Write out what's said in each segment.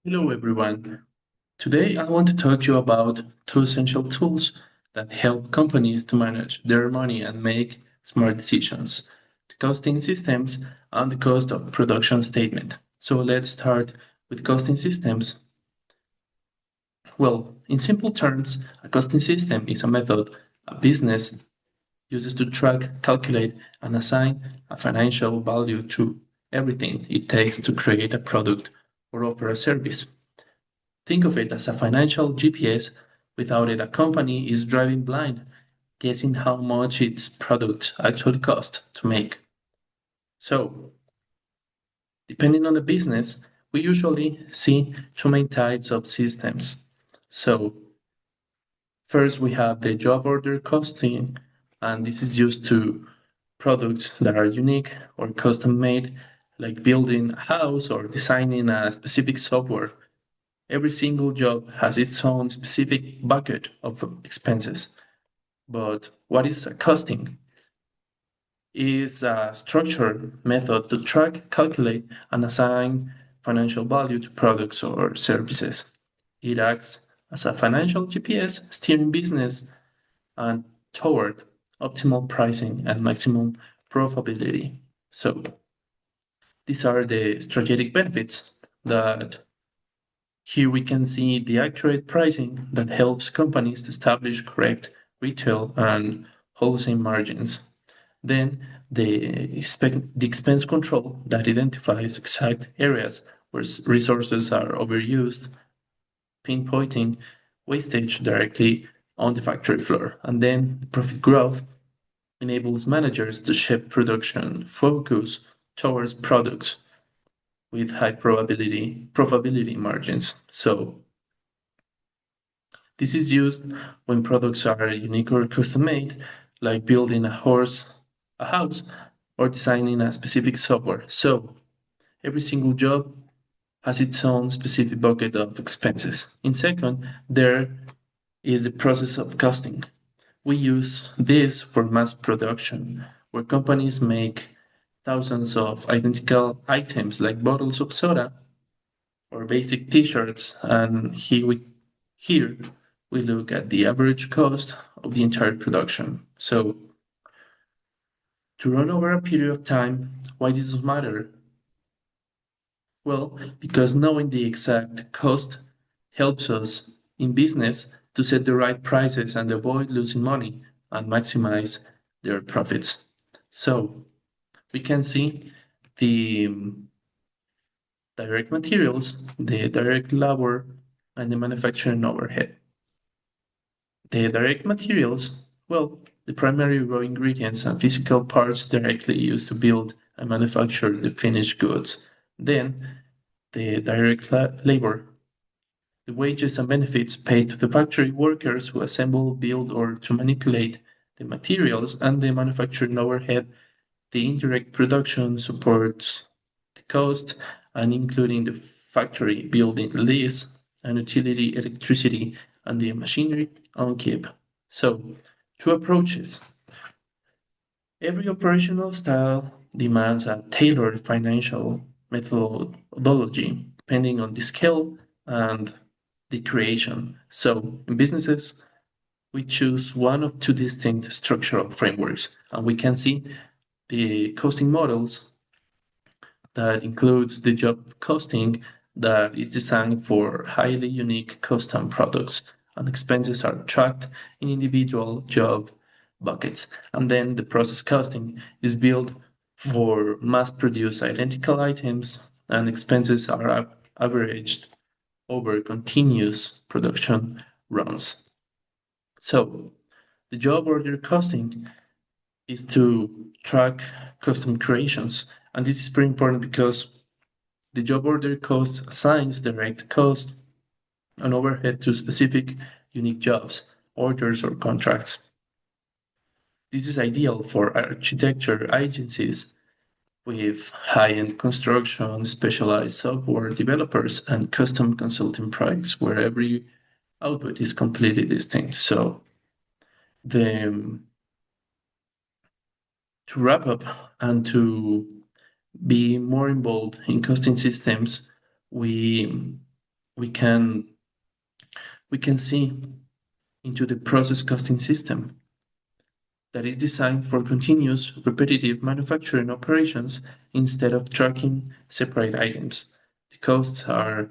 Hello everyone. Today I want to talk to you about two essential tools that help companies to manage their money and make smart decisions. The costing systems and the cost of production statement. So let's start with costing systems. Well, in simple terms, a costing system is a method a business uses to track, calculate, and assign a financial value to everything it takes to create a product or offer a service. Think of it as a financial GPS. Without it, a company is driving blind, guessing how much its products actually cost to make. So, depending on the business, we usually see two main types of systems. So, first we have the job order costing, and this is used to products that are unique or custom made, like building a house or designing a specific software. Every single job has its own specific bucket of expenses. But what is costing? Is a structured method to track, calculate, and assign financial value to products or services. It acts as a financial GPS steering business and toward optimal pricing and maximum profitability. So these are the strategic benefits that here we can see the accurate pricing that helps companies to establish correct retail and wholesale margins. Then the expense control that identifies exact areas where resources are overused, pinpointing wastage directly on the factory floor. And then the profit growth enables managers to shift production focus towards products with high profitability margins. So this is used when products are unique or custom made, like building a house, or designing a specific software. So every single job has its own specific bucket of expenses. In second, there is the process of costing. We use this for mass production, where companies make thousands of identical items like bottles of soda or basic t-shirts, and here we look at the average cost of the entire production. So to run over a period of time, why does this matter? Well, because knowing the exact cost helps us in business to set the right prices and avoid losing money and maximize their profits. So we can see the direct materials, the direct labor, and the manufacturing overhead. The direct materials, well, the primary raw ingredients and physical parts directly used to build and manufacture the finished goods. Then, the direct labor, the wages and benefits paid to the factory workers who assemble, build, or to manipulate the materials, and the manufacturing overhead, the indirect production supports the cost, and including the factory building lease and utility electricity and the machinery on keep. So, two approaches. Every operational style demands a tailored financial methodology depending on the scale and the creation. So, in businesses, we choose one of two distinct structural frameworks, and we can see the costing models that includes the job costing that is designed for highly unique custom products, and expenses are tracked in individual job buckets. And then the process costing is built for mass produced identical items, and expenses are averaged over continuous production runs. So the job order costing is to track custom creations. And this is very important because the job order cost assigns direct cost and overhead to specific unique jobs, orders, or contracts. This is ideal for architecture agencies with high-end construction, specialized software developers, and custom consulting projects where every output is completely distinct. So the to wrap up and to be more involved in costing systems, we we can we can see into the process costing system that is designed for continuous repetitive manufacturing operations instead of tracking separate items. The costs are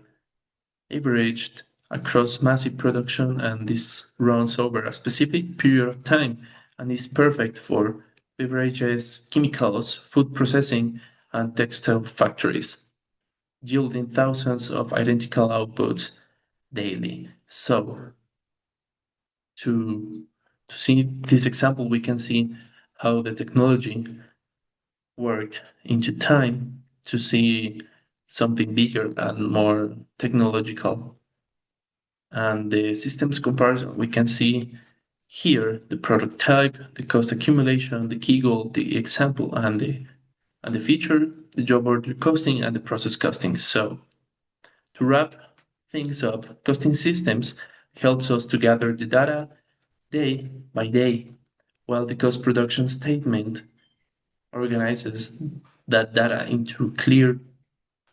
averaged across massive production, and this runs over a specific period of time and is perfect for beverages, chemicals, food processing, and textile factories, yielding thousands of identical outputs daily. So to to see this example, we can see how the technology worked into time to see something bigger and more technological. And the systems comparison, we can see here the product type, the cost accumulation, the key goal, the example, and the feature, the job order costing, and the process costing. So to wrap things up, costing systems helps us to gather the data day by day, while the cost production statement organizes that data into clear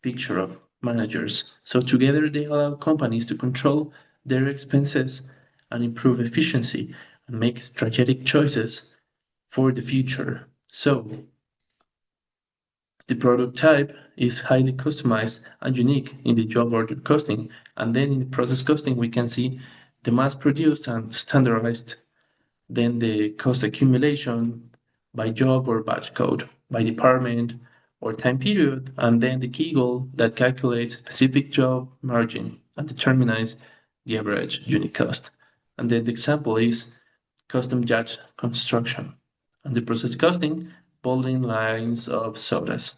picture of managers. So together they allow companies to control their expenses and improve efficiency and make strategic choices for the future. So the product type is highly customized and unique in the job order costing. And then in the process costing, we can see the mass produced and standardized, then the cost accumulation by job or batch code, by department or time period, and then the key goal that calculates specific job margin and determines the average unit cost. And then the example is custom judge construction. And the process costing, bottling lines of sodas.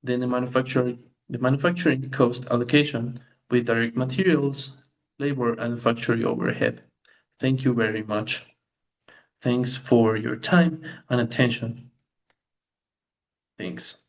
Then the manufacturing cost allocation with direct materials, labor, and factory overhead. Thank you very much. Thanks for your time and attention. Thanks.